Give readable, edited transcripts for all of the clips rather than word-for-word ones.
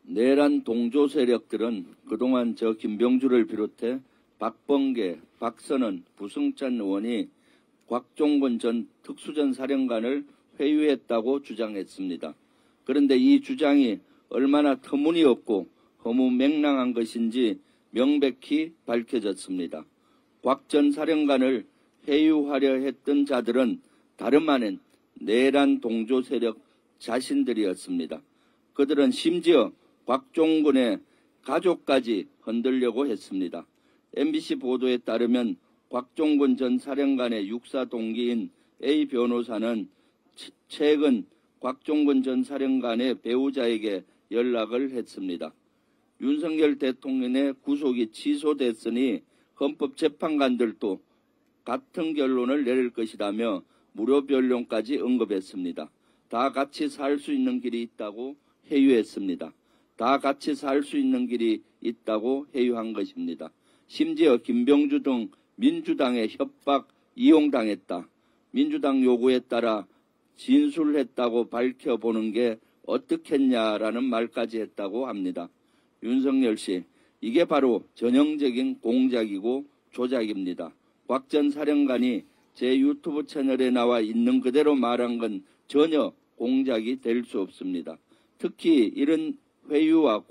내란 동조 세력들은 그동안 저 김병주를 비롯해 박범계, 박선은, 부승찬 의원이 곽종근 전 특수전 사령관을 회유했다고 주장했습니다. 그런데 이 주장이 얼마나 터무니없고 허무맹랑한 것인지 명백히 밝혀졌습니다. 곽 전 사령관을 회유하려 했던 자들은 다름 아닌 내란 동조 세력 자신들이었습니다. 그들은 심지어 곽종근의 가족까지 흔들려고 했습니다. MBC 보도에 따르면 곽종근 전 사령관의 육사 동기인 A 변호사는 최근 곽종근 전 사령관의 배우자에게 연락을 했습니다. 윤석열 대통령의 구속이 취소됐으니 헌법재판관들도 같은 결론을 내릴 것이라며 무료 변론까지 언급했습니다. 다 같이 살 수 있는 길이 있다고 회유했습니다. 다 같이 살 수 있는 길이 있다고 회유한 것입니다. 심지어 김병주 등 민주당의 협박 이용당했다. 민주당 요구에 따라 진술했다고 밝혀보는 게 어떻겠냐라는 말까지 했다고 합니다. 윤석열 씨, 이게 바로 전형적인 공작이고 조작입니다. 곽 전 사령관이 제 유튜브 채널에 나와 있는 그대로 말한 건 전혀 공작이 될 수 없습니다. 특히 이런 회유와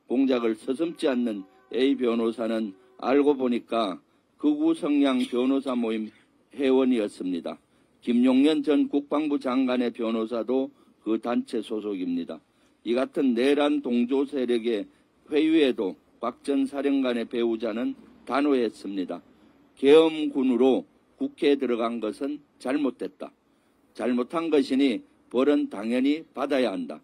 공작을 서슴지 않는 A 변호사는 알고 보니까 극우 성향 변호사 모임 회원이었습니다. 김용년 전 국방부 장관의 변호사도 그 단체 소속입니다. 이 같은 내란 동조 세력의 회유에도 곽 전 사령관의 배우자는 단호했습니다. 계엄군으로 국회에 들어간 것은 잘못됐다. 잘못한 것이니 벌은 당연히 받아야 한다.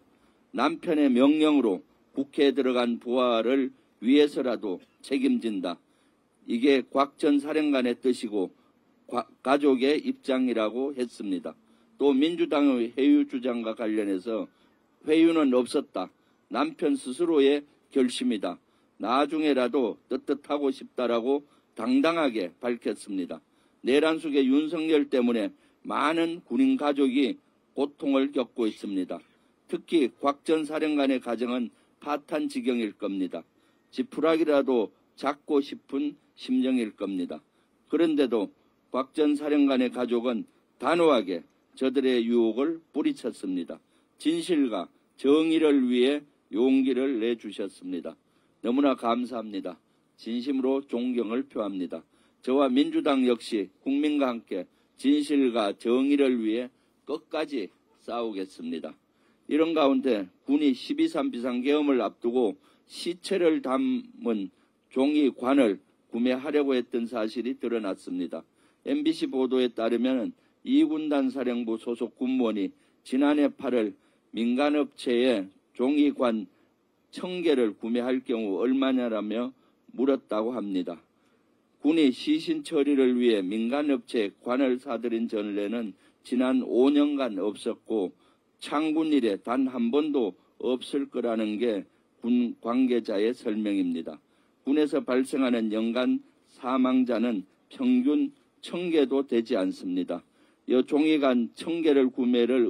남편의 명령으로 국회에 들어간 부하를 위해서라도 책임진다. 이게 곽 전 사령관의 뜻이고 가족의 입장이라고 했습니다. 또 민주당의 회유 주장과 관련해서 회유는 없었다. 남편 스스로의 결심이다. 나중에라도 떳떳하고 싶다라고 당당하게 밝혔습니다. 내란 속의 윤석열 때문에 많은 군인 가족이 고통을 겪고 있습니다. 특히 곽 전 사령관의 가정은 파탄 지경일 겁니다. 지푸라기라도 잡고 싶은 심정일 겁니다. 그런데도 곽 전 사령관의 가족은 단호하게 저들의 유혹을 뿌리쳤습니다. 진실과 정의를 위해 용기를 내주셨습니다. 너무나 감사합니다. 진심으로 존경을 표합니다. 저와 민주당 역시 국민과 함께 진실과 정의를 위해 끝까지 싸우겠습니다. 이런 가운데 군이 12.3 비상계엄을 앞두고 시체를 담은 종이관을 구매하려고 했던 사실이 드러났습니다. MBC 보도에 따르면 이군단 사령부 소속 군무원이 지난해 8월 민간업체에 종이관 1000개를 구매할 경우 얼마냐라며 물었다고 합니다. 군이 시신 처리를 위해 민간업체에 관을 사들인 전례는 지난 5년간 없었고 창군 이래 단 한 번도 없을 거라는 게 군 관계자의 설명입니다. 군에서 발생하는 연간 사망자는 평균 1000개도 되지 않습니다. 이 종이관 1000개를 구매를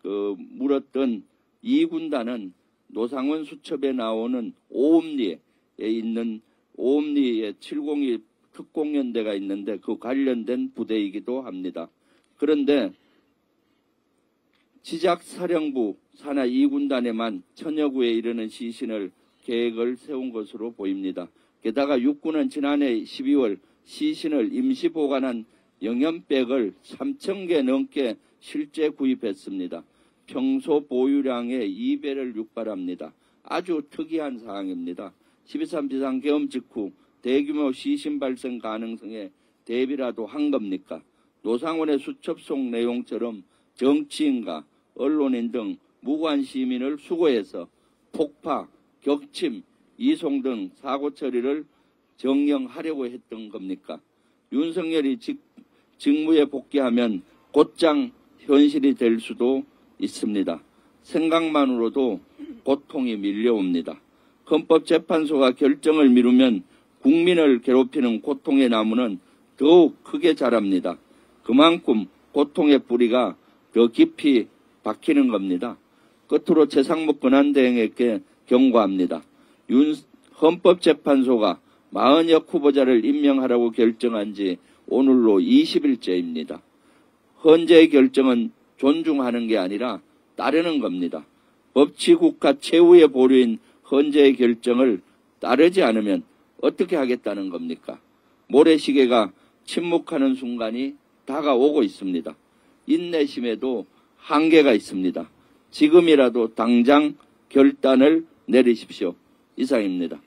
물었던 이 군단은 노상원 수첩에 나오는 오음리에 있는 오음리에 702 특공연대가 있는데 그 관련된 부대이기도 합니다. 그런데 지작사령부 산하 2군단에만 1000여 구에 이르는 시신을 계획을 세운 것으로 보입니다. 게다가 육군은 지난해 12월 시신을 임시 보관한 영연백을 3000개 넘게 실제 구입했습니다. 평소 보유량의 2배를 육박합니다. 아주 특이한 사항입니다. 12.3 비상계엄 직후 대규모 시신 발생 가능성에 대비라도 한 겁니까? 노상원의 수첩 속 내용처럼 정치인과 언론인 등 무고한 시민을 수거해서 폭파, 격침, 이송 등 사고 처리를 정령하려고 했던 겁니까? 윤석열이 직무에 복귀하면 곧장 현실이 될 수도 있습니다. 생각만으로도 고통이 밀려옵니다. 헌법재판소가 결정을 미루면 국민을 괴롭히는 고통의 나무는 더욱 크게 자랍니다. 그만큼 고통의 뿌리가 더 깊이 박히는 겁니다. 끝으로 최상목 권한대행에게 경고합니다. 헌법재판소가 마은혁 후보자를 임명하라고 결정한 지 오늘로 20일째입니다. 헌재의 결정은 존중하는 게 아니라 따르는 겁니다. 법치국가 최후의 보루인 헌재의 결정을 따르지 않으면 어떻게 하겠다는 겁니까? 모래시계가 침묵하는 순간이 다가오고 있습니다. 인내심에도 한계가 있습니다. 지금이라도 당장 결단을 내리십시오. 이상입니다.